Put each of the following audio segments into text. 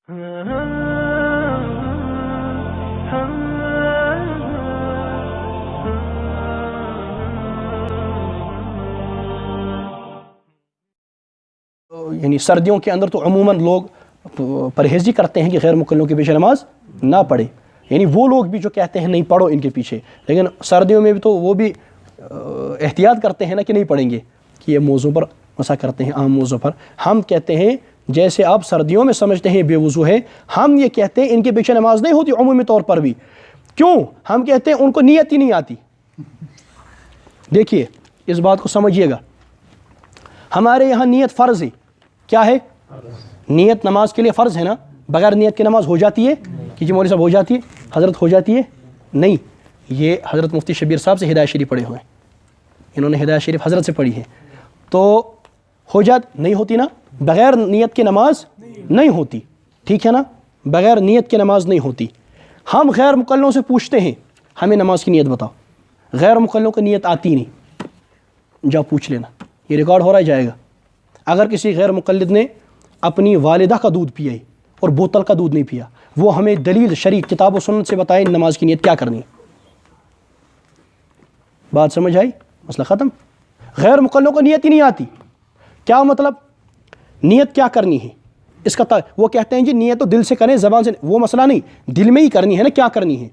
یعنی سردیوں کے اندر تو عموماً لوگ پرہیزی کرتے ہیں کہ غیر مقلوں کے پیچھے نماز نہ پڑھے، یعنی وہ لوگ بھی جو کہتے ہیں نہیں پڑھو ان کے پیچھے، لیکن سردیوں میں بھی تو وہ بھی احتیاط کرتے ہیں نا کہ نہیں پڑھیں گے، کہ یہ موضوع پر مسا کرتے ہیں عام موضوع پر۔ ہم کہتے ہیں جیسے آپ سردیوں میں سمجھتے ہیں بے وضو ہے، ہم یہ کہتے ہیں ان کے پیچھے نماز نہیں ہوتی عمومی طور پر بھی۔ کیوں؟ ہم کہتے ہیں ان کو نیت ہی نہیں آتی۔ دیکھیے اس بات کو سمجھیے گا، ہمارے یہاں نیت فرض ہے۔ کیا ہے؟ نیت نماز کے لیے فرض ہے نا، بغیر نیت کی نماز ہو جاتی ہے کہ جی مولوی صاحب ہو جاتی ہے، حضرت ہو جاتی ہے؟ نہیں، یہ حضرت مفتی شبیر صاحب سے ہدایت شریف پڑھے ہوئے ہیں، انہوں نے ہدایت شریف حضرت سے پڑھی ہے، تو ہو نہیں ہوتی نا، بغیر نیت کی نماز نہیں ہوتی، ٹھیک ہے نا، بغیر نیت کی نماز نہیں ہوتی۔ ہم غیر مقلوں سے پوچھتے ہیں ہمیں نماز کی نیت بتاؤ، غیر مقلوں کو نیت آتی نہیں، جاؤ پوچھ لینا، یہ ریکارڈ ہو رہا جائے گا۔ اگر کسی غیر مقلد نے اپنی والدہ کا دودھ پیا اور بوتل کا دودھ نہیں پیا، وہ ہمیں دلیل شرعی کتاب و سنت سے بتائیں نماز کی نیت کیا کرنی ہے۔ بات سمجھ آئی؟ مسئلہ ختم۔ غیر مقلوں کو نیت ہی نہیں آتی، کیا مطلب؟ نیت کیا کرنی ہے اس کا وہ کہتے ہیں جی نیت تو دل سے کریں زبان سے، وہ مسئلہ نہیں، دل میں ہی کرنی ہے نا، کیا کرنی ہے؟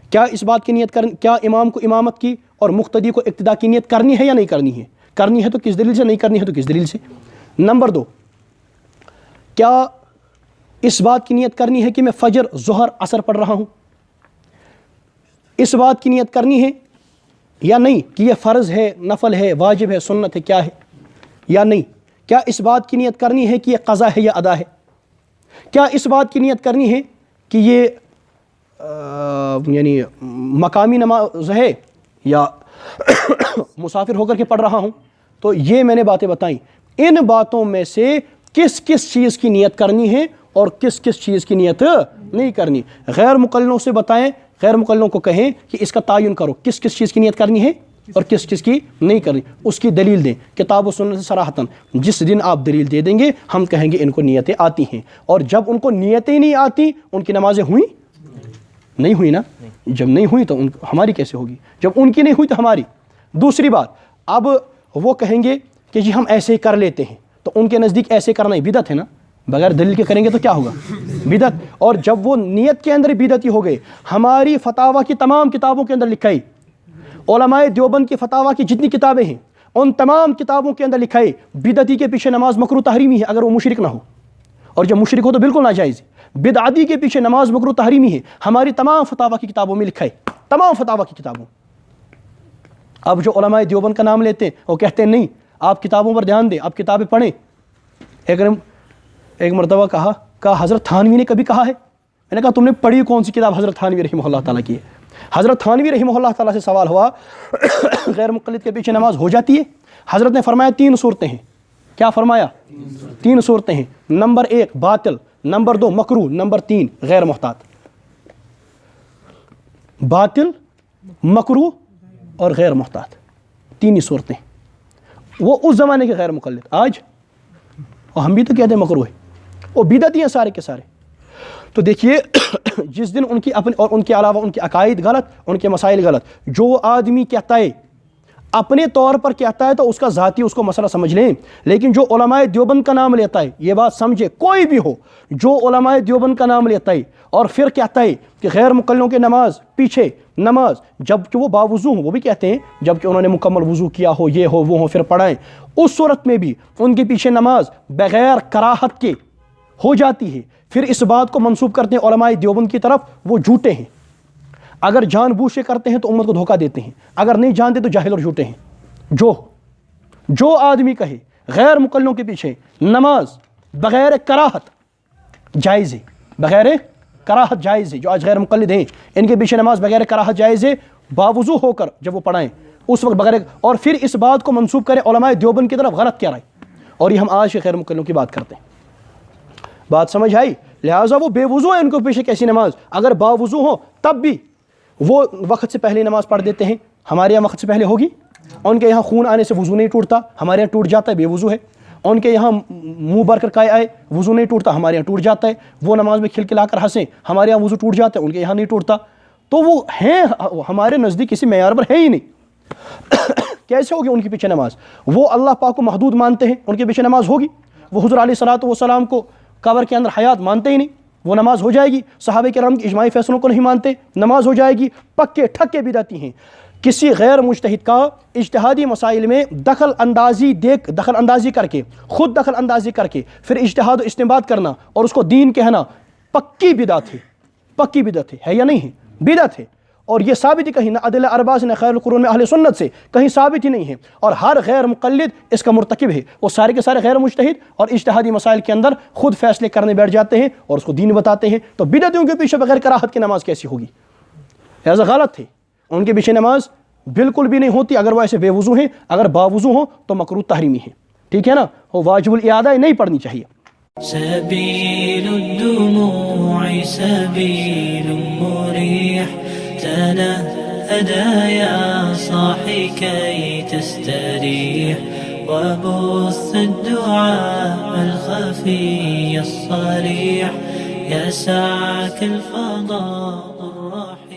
کیا اس بات کی نیت کیا امام کو امامت کی اور مقتدی کو اقتداء کی نیت کرنی ہے یا نہیں کرنی ہے؟ کرنی ہے تو کس دلیل سے، نہیں کرنی ہے تو کس دلیل سے؟ نمبر 2، کیا اس بات کی نیت کرنی ہے کہ میں فجر ظہر عصر پڑھ رہا ہوں؟ اس بات کی نیت کرنی ہے یا نہیں کہ یہ فرض ہے، نفل ہے، واجب ہے، سنت ہے، کیا ہے یا نہیں؟ کیا اس بات کی نیت کرنی ہے کہ یہ قضا ہے یا ادا ہے؟ کیا اس بات کی نیت کرنی ہے کہ یہ یعنی مقامی نماز ہے یا مسافر ہو کر کے پڑھ رہا ہوں؟ تو یہ میں نے باتیں بتائیں، ان باتوں میں سے کس کس چیز کی نیت کرنی ہے اور کس کس چیز کی نیت نہیں کرنی۔ غیر مقلوں سے بتائیں، غیر مقلوں کو کہیں کہ اس کا تعین کرو، کس کس چیز کی نیت کرنی ہے اور کس کس کی نہیں کرنی، اس کی دلیل دیں کتاب و سنت سے صراحتاً۔ جس دن آپ دلیل دے دیں گے ہم کہیں گے ان کو نیتیں آتی ہیں، اور جب ان کو نیتیں نہیں آتی ان کی نمازیں ہوئیں نہیں ہوئی نا، جب نہیں ہوئی تو ہماری کیسے ہوگی؟ جب ان کی نہیں ہوئی تو ہماری۔ دوسری بات، اب وہ کہیں گے کہ جی ہم ایسے ہی کر لیتے ہیں، تو ان کے نزدیک ایسے کرنا ہی بدعت ہے نا، بغیر دلیل کے کریں گے تو کیا ہوگا؟ بدعت۔ اور جب وہ نیت کے اندر بدعتی ہو گئے، ہماری فتاوی کی تمام کتابوں کے اندر لکھا ہے، علماء دیوبند کی فتاوی کی جتنی کتابیں ہیں ان تمام کتابوں کے اندر لکھا ہے بدعتی کے پیچھے نماز مکروہ تحریمی ہے اگر وہ مشرک نہ ہو، اور جب مشرک ہو تو بالکل ناجائز ہے۔ بدعتی کے پیچھے نماز مکروہ تحریمی ہے، ہماری تمام فتاوی کی کتابوں میں لکھا ہے، تمام فتاوی کی کتابوں۔ اب جو علماء دیوبند کا نام لیتے ہیں وہ کہتے ہیں نہیں، آپ کتابوں پر دھیان دیں، آپ کتابیں پڑھیں۔ ایک مرتبہ کہا حضرت تھانوی نے کبھی کہا ہے؟ میں نے کہا تم نے پڑھی کون سی کتاب حضرت تھانوی رحمہ اللہ تعالیٰ کی ہے؟ حضرت تھانوی رحمہ اللہ تعالیٰ سے سوال ہوا غیر مقلد کے پیچھے نماز ہو جاتی ہے؟ حضرت نے فرمایا 3 صورتیں ہیں۔ کیا فرمایا؟ 3 صورتیں ہیں۔ نمبر 1 باطل، نمبر 2 مکروہ، نمبر 3 غیر محتاط۔ باطل، مکروہ اور غیر محتاط، 3 ہی صورتیں۔ وہ اس زمانے کے غیر مقلد، آج اور ہم بھی تو کہتے ہیں مکروہ ہے، وہ بدعتی ہیں سارے کے سارے۔ تو دیکھیے جس دن ان کی اپنی اور ان کے علاوہ ان کے عقائد غلط، ان کے مسائل غلط، جو آدمی کہتا ہے اپنے طور پر کہتا ہے تو اس کا ذاتی اس کو مسئلہ سمجھ لیں، لیکن جو علماء دیوبند کا نام لیتا ہے، یہ بات سمجھے کوئی بھی ہو، جو علماء دیوبند کا نام لیتا ہے اور پھر کہتا ہے کہ غیر مقلوں کے نماز پیچھے نماز، جب کہ وہ باوضو ہوں، وہ بھی کہتے ہیں جب کہ انہوں نے مکمل وضو کیا ہو، یہ ہو وہ ہو پھر پڑھائیں، اس صورت میں بھی ان کے پیچھے نماز بغیر کراہت کے ہو جاتی ہے، پھر اس بات کو منسوب کرتے ہیں علماء دیوبند کی طرف، وہ جھوٹے ہیں۔ اگر جان بوجھ کے کرتے ہیں تو امت کو دھوکہ دیتے ہیں، اگر نہیں جانتے تو جاہل اور جھوٹے ہیں۔ جو آدمی کہے غیر مقلوں کے پیچھے نماز بغیر کراہت جائز ہے، بغیر کراہت جائز ہے، جو آج غیر مقلد ہیں ان کے پیچھے نماز بغیر کراہت جائز ہے، باوضو ہو کر جب وہ پڑھائیں اس وقت بغیر، اور پھر اس بات کو منسوب کریں علماء دیوبند کی طرف، غلط کیا رہے، اور یہ ہم آج کے غیر مقلوں کی بات کرتے ہیں۔ بات سمجھ آئی؟ لہٰذا وہ بے وضو ہیں، ان کے پیچھے کیسی نماز؟ اگر باوضو ہو تب بھی وہ وقت سے پہلے نماز پڑھ دیتے ہیں، ہمارے یہاں وقت سے پہلے ہوگی، ان کے یہاں خون آنے سے وضو نہیں ٹوٹتا، ہمارے یہاں ٹوٹ جاتا ہے، بے وضو ہے۔ ان کے یہاں منہ بھر کر کہے آئے وضو نہیں ٹوٹتا، ہمارے یہاں ٹوٹ جاتا ہے، وہ نماز میں کھلکھلا کر ہنسیں، ہمارے یہاں وضو ٹوٹ جاتا ہے، ان کے یہاں نہیں ٹوٹتا، تو وہ ہیں ہمارے نزدیک کسی معیار پر ہے ہی نہیں کیسے ہوگی ان کے پیچھے نماز؟ وہ اللہ پاک کو محدود مانتے ہیں، ان کے پیچھے نماز ہوگی؟ وہ حضور علیہ الصلوۃ والسلام کو قبر کے اندر حیات مانتے ہی نہیں، وہ نماز ہو جائے گی؟ صحابہ کرام کے اجماعی فیصلوں کو نہیں مانتے، نماز ہو جائے گی؟ پکے ٹھکے بدعتی ہیں۔ کسی غیر مجتہد کا اجتہادی مسائل میں دخل اندازی کر کے، خود دخل اندازی کر کے پھر اجتہاد و استنباط کرنا اور اس کو دین کہنا پکی بدعت ہے، پکی بدعت ہے یا نہیں ہے؟ بدعت ہے، اور یہ ثابت ہی کہیں نہ ادلہ اربعہ سے نہ خیر القرون میں اہل سنت سے کہیں ثابت ہی نہیں ہے، اور ہر غیر مقلد اس کا مرتکب ہے، وہ سارے کے سارے غیر مجتہد اور اجتہادی مسائل کے اندر خود فیصلے کرنے بیٹھ جاتے ہیں اور اس کو دین بتاتے ہیں، تو بدعتیوں کے پیچھے بغیر کراہت کی نماز کیسی ہوگی؟ لہذا غلط تھے، ان کے پیچھے نماز بالکل بھی نہیں ہوتی، اگر وہ ایسے بے وضو ہیں، اگر باوضو ہوں تو مکروہ تحریمی ہے، ٹھیک ہے نا، وہ واجب الاعادہ نہیں پڑھنی چاہیے۔ سبيل الدموع سبيل مريح تنهدى يا صاحي كي تستريح وبث الدعاء الخفي الصريح يسعك الفضاء الرحيم